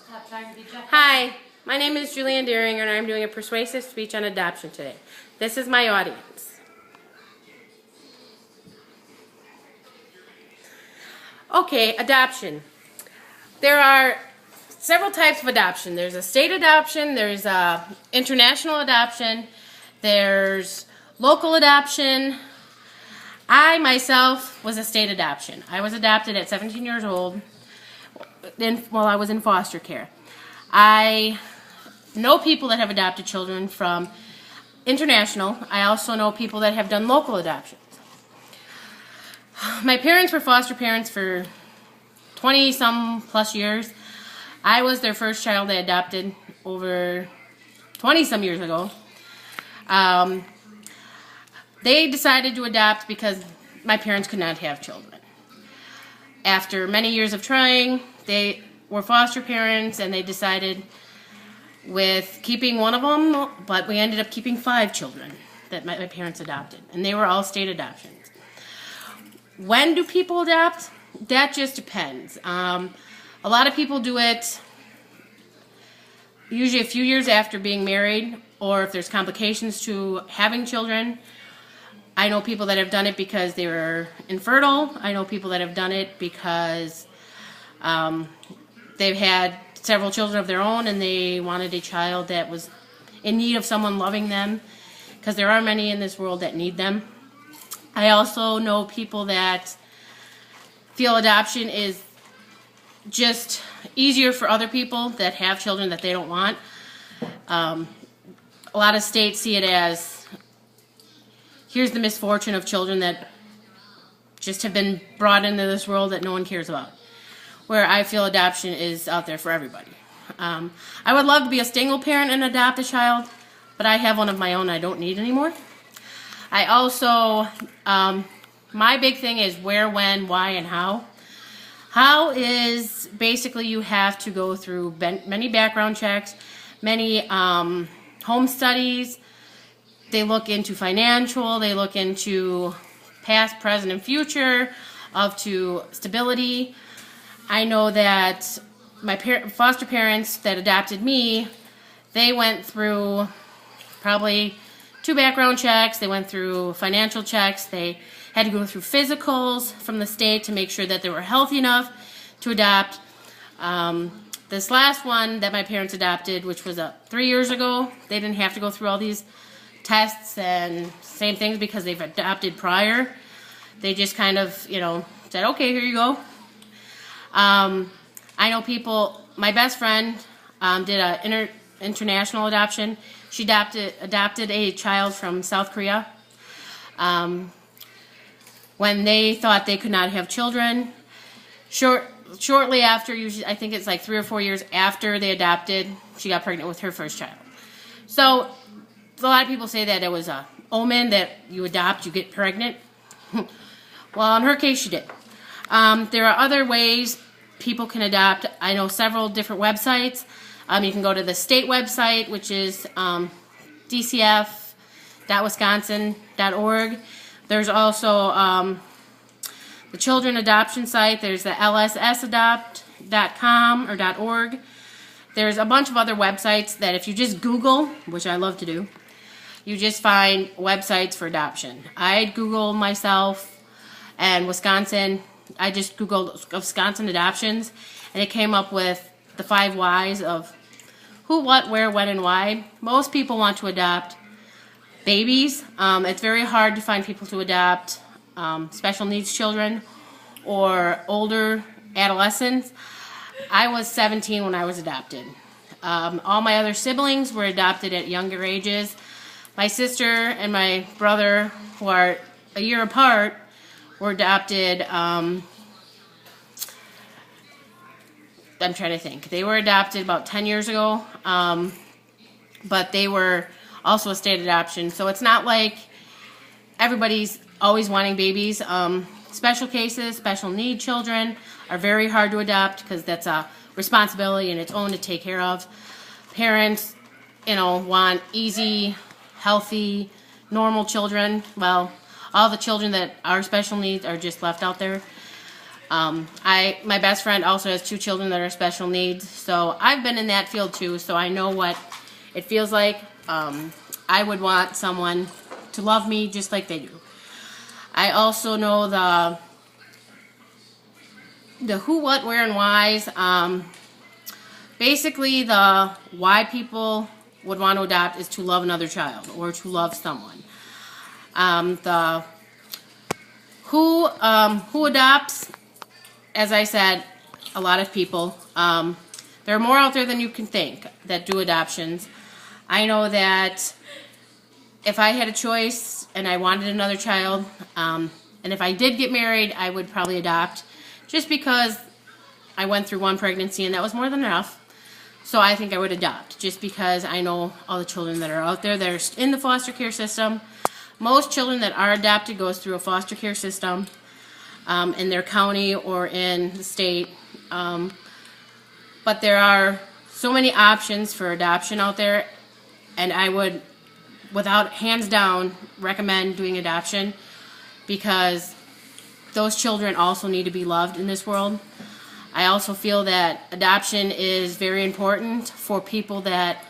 Hi, my name is Julianne Deering and I'm doing a persuasive speech on adoption today. This is my audience. Okay, adoption. There are several types of adoption. There's a state adoption, there's a international adoption, there's local adoption. I myself was a state adoption. I was adopted at 17 years old while I was in foster care. I know people that have adopted children from international. I also know people that have done local adoptions. My parents were foster parents for 20-some plus years. I was their first child they adopted over 20-some years ago. They decided to adopt because my parents could not have children. After many years of trying, they were foster parents and they decided with keeping one of them, but we ended up keeping 5 children that my parents adopted, and they were all state adoptions. When do people adopt? That just depends. A lot of people do it usually a few years after being married, or if there's complications to having children. I know people that have done it because they were infertile. I know people that have done it because they've had several children of their own and they wanted a child that was in need of someone loving them, because there are many in this world that need them. I also know people that feel adoption is just easier for other people that have children that they don't want. A lot of states see it as, here's the misfortune of children that just have been brought into this world that no one cares about. Where I feel adoption is out there for everybody. I would love to be a single parent and adopt a child, but I have one of my own I don't need anymore. I also, my big thing is where, when, why, and how. How is basically you have to go through many background checks, many home studies. They look into financial, they look into past, present, and future, up to stability. I know that my foster parents that adopted me, they went through probably 2 background checks, they went through financial checks, they had to go through physicals from the state to make sure that they were healthy enough to adopt. This last one that my parents adopted, which was 3 years ago, they didn't have to go through all these tests and same things because they've adopted prior. They just kind of, said, okay, here you go. I know people, my best friend did an international adoption. She adopted a child from South Korea. When they thought they could not have children, shortly after, usually I think it's like 3 or 4 years after they adopted, she got pregnant with her first child. So a lot of people say that it was a omen that you adopt, you get pregnant. Well, in her case, she did. There are other ways people can adopt. I know several different websites. You can go to the state website, which is dcf.wisconsin.org. There's also the children adoption site. There's the lssadopt.com or .org. There's a bunch of other websites that if you just Google, which I love to do, you just find websites for adoption. I Googled myself and Wisconsin. I just Googled Wisconsin adoptions, and it came up with the 5 whys of who, what, where, when, and why. Most people want to adopt babies. It's very hard to find people to adopt special needs children or older adolescents. I was 17 when I was adopted. All my other siblings were adopted at younger ages. My sister and my brother, who are a year apart, were adopted, I'm trying to think. They were adopted about 10 years ago, but they were also a state adoption. So it's not like everybody's always wanting babies. Special cases, special need children are very hard to adopt because that's a responsibility in its own to take care of. Parents, want easy, healthy, normal children. Well, all the children that are special needs are just left out there. My best friend also has 2 children that are special needs, so I've been in that field too, so I know what it feels like. I would want someone to love me just like they do. I also know the who, what, where, and whys. Basically, the why people would want to adopt is to love another child or to love someone. The who adopts, as I said, a lot of people. There are more out there than you can think that do adoptions. I know that if I had a choice and I wanted another child, and if I did get married, I would probably adopt, just because I went through 1 pregnancy and that was more than enough. So I think I would adopt, just because I know all the children that are out there that are in the foster care system. Most children that are adopted goes through a foster care system in their county or in the state. But there are so many options for adoption out there, and I would, without hands down, recommend doing adoption, because those children also need to be loved in this world. I also feel that adoption is very important for people that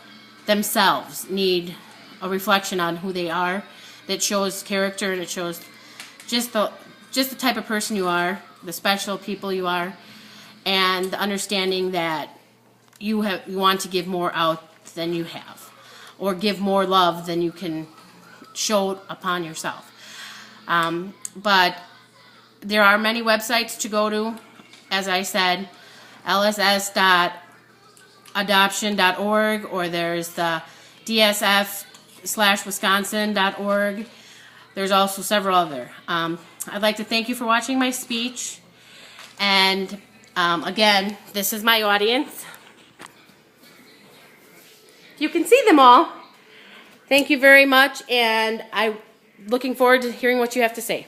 themselves need a reflection on who they are, that shows character, and it shows just the type of person you are, the special people you are, and the understanding that you want to give more out than you have, or give more love than you can show upon yourself. But there are many websites to go to. As I said, lss.adoption.org, or there's the dsf/wisconsin.org. There's also several other. I'd like to thank you for watching my speech. And again, this is my audience. You can see them all. Thank you very much, and I'm looking forward to hearing what you have to say.